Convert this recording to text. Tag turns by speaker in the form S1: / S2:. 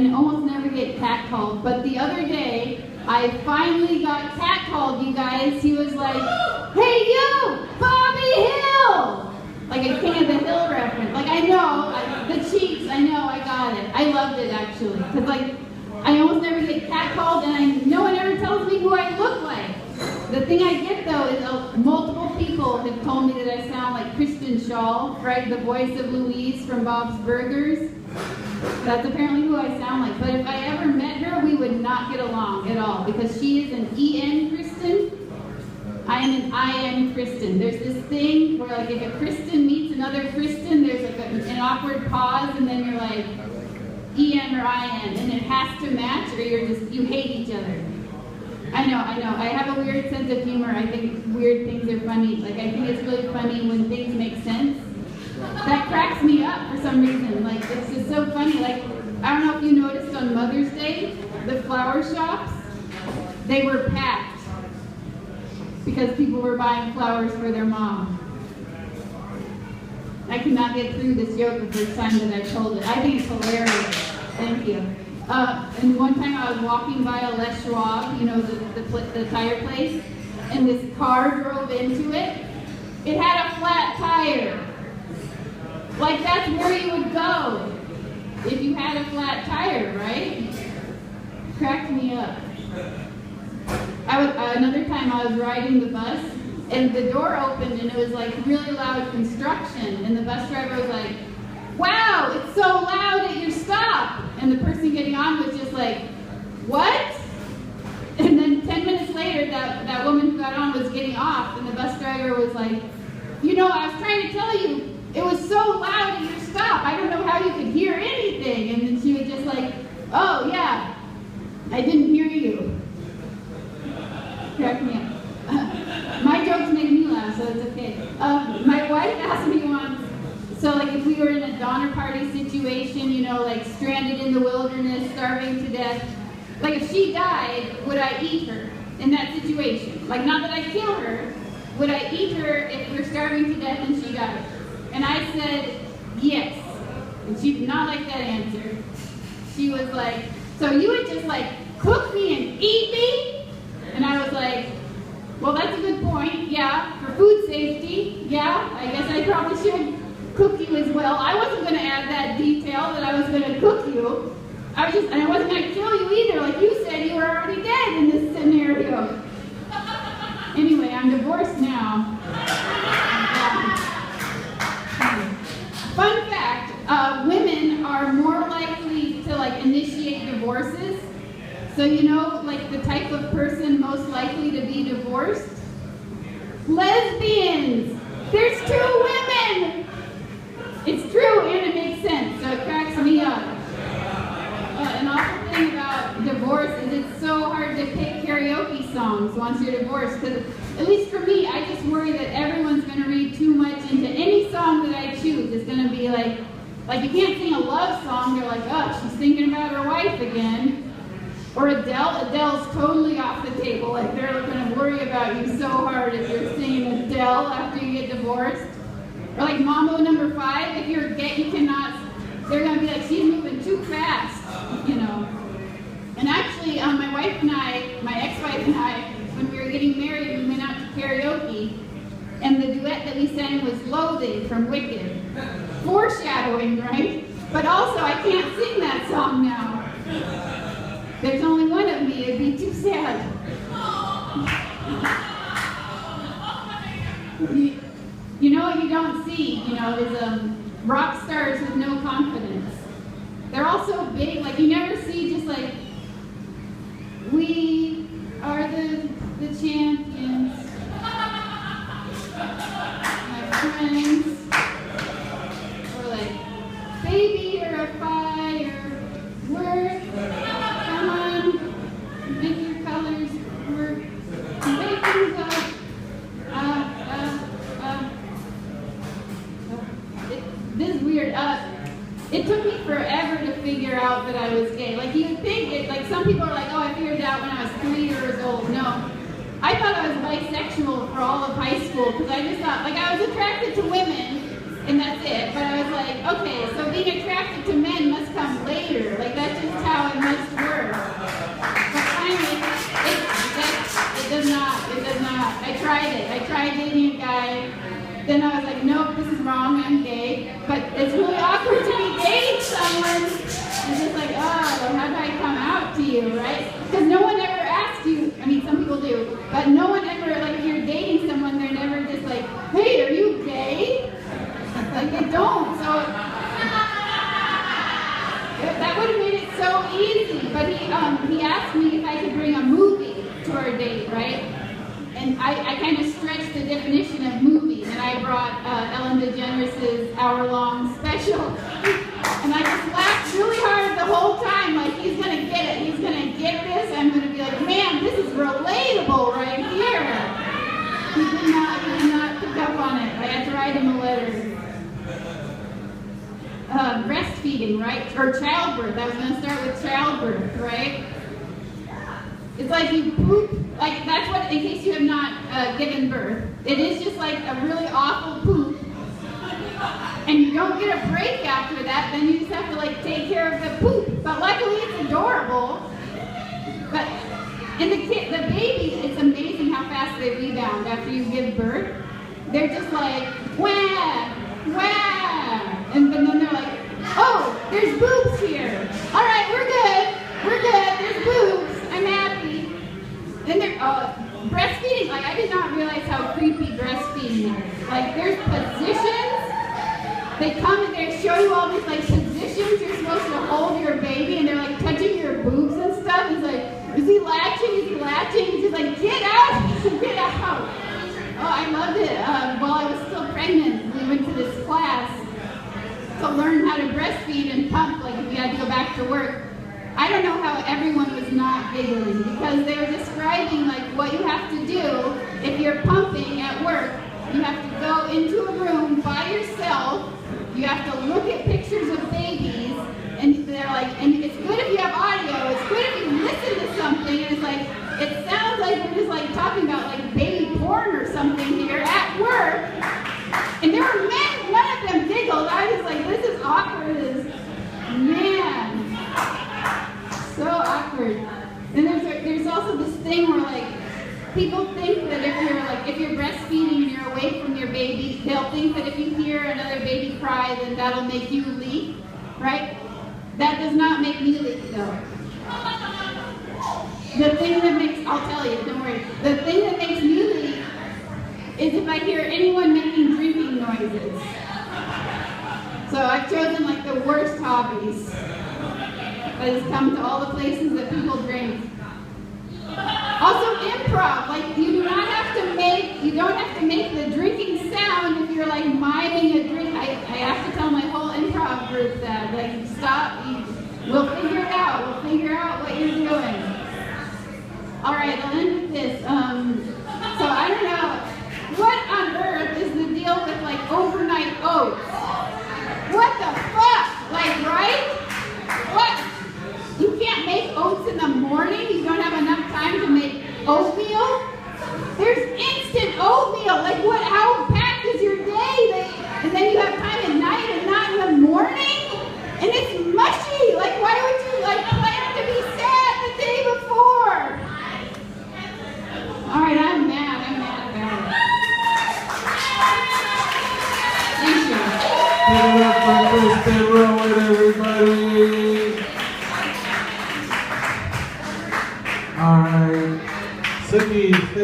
S1: I almost never get catcalled, but the other day, I finally got catcalled, you guys. He was like, "Hey you, Bobby Hill!" Like a King of the Hill reference. Like I know, the cheeks, I know, I got it. I loved it actually. Because like, I almost never get catcalled and no one ever tells me who I look like. The thing I get though is multiple people have told me that I sound like Kristin Rowan, right? The voice of Louise from Bob's Burgers. That's apparently who I sound like. But if I ever met her, we would not get along at all because she is an EN Kristin. I am an IN Kristin. There's this thing where like if a Kristin meets another Kristin, there's like an awkward pause and then you're like EN or IN and it has to match or you hate each other. I know. I have a weird sense of humor. I think weird things are funny. Like I think it's really funny when things make sense. That cracks me up for some reason. Like it's just so funny. Like I don't know if you noticed on Mother's Day, the flower shops, they were packed because people were buying flowers for their mom. I cannot get through this joke the first time that I told it. I think it's hilarious. Thank you. And one time I was walking by a Les Schwab, you know, the tire place, and this car drove into it. It had a flat tire. Like that's where you would go if you had a flat tire, right? Cracked me up. Another time I was riding the bus, and the door opened, and it was like really loud construction, and the bus driver was like, "Wow, it's so loud at your stop." And the person getting on was just like, "What?" And then 10 minutes later, that woman who got on was getting off, and the bus driver was like, "You know, I was trying to tell you, it was so loud at your stop, I don't know how you could hear anything." And then she was just like, "Oh yeah, I didn't hear you." Crack me up. My jokes made me laugh, so it's okay. My wife asked me once, so like if we were in a Donner Party situation, you know, like stranded in the wilderness, starving to death, like if she died, would I eat her in that situation? Like not that I'd kill her, would I eat her if we're starving to death and she died? And I said, yes. And she did not like that answer. She was like, "So you would just like cook me and eat me?" And I was like, "Well, that's a good point. Yeah, for food safety. Yeah, I guess I probably should cook you as well." I wasn't going to add that detail that I was going to cook you. And I wasn't going to kill you either. Like you said, you were already dead in this scenario. Anyway, I'm divorced now. Fun fact, women are more likely to like initiate divorces. So you know, like the type of person most likely to be divorced? Lesbians! There's 2 women! It's true and it makes sense, so it cracks me up. An awful thing about divorce is it's so hard to pick karaoke songs once you're divorced, because at least for me, I just worry that everyone's going to read too much into any song that I choose. It's going to be like you can't sing a love song, they're like, "Oh, she's thinking about her wife again." Or Adele's totally off the table. Like they're going to worry about you so hard if you're singing Adele after you get divorced. Or like Mambo No. 5, if you're gay, you cannot. They're going to be like, "She's moving too fast," you know. And actually, my wife and I, my ex-wife and I, when we were getting married, we went out to karaoke, and the duet that we sang was "Loathing" from Wicked. Foreshadowing, right? But also, I can't sing that song now. There's only one of me, it'd be too sad. You know what you don't see, you know, is rock stars with no confidence. They're all so big, like you never see just like, "We are the champions, my friends," or like, "Baby, you're a firework. Come on, make your colors work. Make things up. This is weird. It took me forever to figure out that I was gay. Like you would think it, like some people are like, "Oh, I figured it out when I was 3 years old." No. I thought I was bisexual for all of high school because I just thought, like I was attracted to women and that's it. But I was like, okay, so being attracted to men must come later. Like, that's just how it must work. But finally, it does not. I tried it. I tried dating a guy. Then I was like, nope, this is wrong, I'm gay. But it's really awkward to be dating someone. It's just like, oh, how do I come out to you, right? Because no one ever asks you, I mean, some people do, but no one ever, like, if you're dating someone, they're never just like, hey, are you gay? Like, they don't. So that would have made it so easy. But he asked me if I could bring a movie to our date, right? And I kind of stretched the definition of movies, and I brought Ellen DeGeneres' hour-long special. And I just laughed really hard the whole time, like, he's going to get it. He's going to get this. I'm going to be like, man, this is relatable right here. He did not pick up on it. I had to write him a letter. Breastfeeding, right? Or childbirth. I was going to start with childbirth, right? It's like you poop, like that's what, in case you have not given birth, it is just like a really awful poop, and you don't get a break after that, then you just have to like take care of the poop, but luckily it's adorable. But in the baby, it's amazing how fast they rebound after you give birth. They're just like, wah, wah, and then they're like, oh, there's boobs here. All right, we're good, there's boobs. I'm happy. Then they're breastfeeding. Like, I did not realize how creepy breastfeeding is. Like, there's positions. They come and they show you all these like positions you're supposed to hold your baby, and they're like touching your boobs and stuff. It's like, is he latching? Is he latching? It's just like, get out, get out. Oh, I loved it. While I was still pregnant, we went to this class to learn how to breastfeed and pump. Like, if you had to go back to work. I don't know how everyone was not giggling, because they were describing like what you have to do if you're pumping at work. You have to go into a room by yourself. You have to look at pictures of babies, and they're like, and it's good if you have audio. It's good if you listen to something, and it's like, it sounds like we're just like talking about like baby porn or something here at work. And there were men, none of them giggled. I was like, this is awkward as man. So awkward. And there's also this thing where like people think that if you're breastfeeding and you're away from your baby, they'll think that if you hear another baby cry, then that'll make you leak, right? That does not make me leak though. The thing that makes, I'll tell you, don't worry. The thing that makes me leak is if I hear anyone making drinking noises. So I've chosen like the worst hobbies. That has come to all the places that people drink. Also improv, like you don't have to make the drinking sound if you're like miming a drink. I have to tell my whole improv group that, like, stop, we'll figure out what you're doing. All right, I'll end with this. So I don't know, what on earth is the deal with like overnight oats? What the fuck? Like, right? What? You can't make oats in the morning? You don't have enough time to make oatmeal? There's instant oatmeal. Like, what? How packed is your day? And then you have time at night and not in the morning? And it's mushy. Like, why would you like plan to be sad the day before? All right, I'm mad about it. Thank you.
S2: Give it up for Kristin Rowan, everybody. All right, Sukis.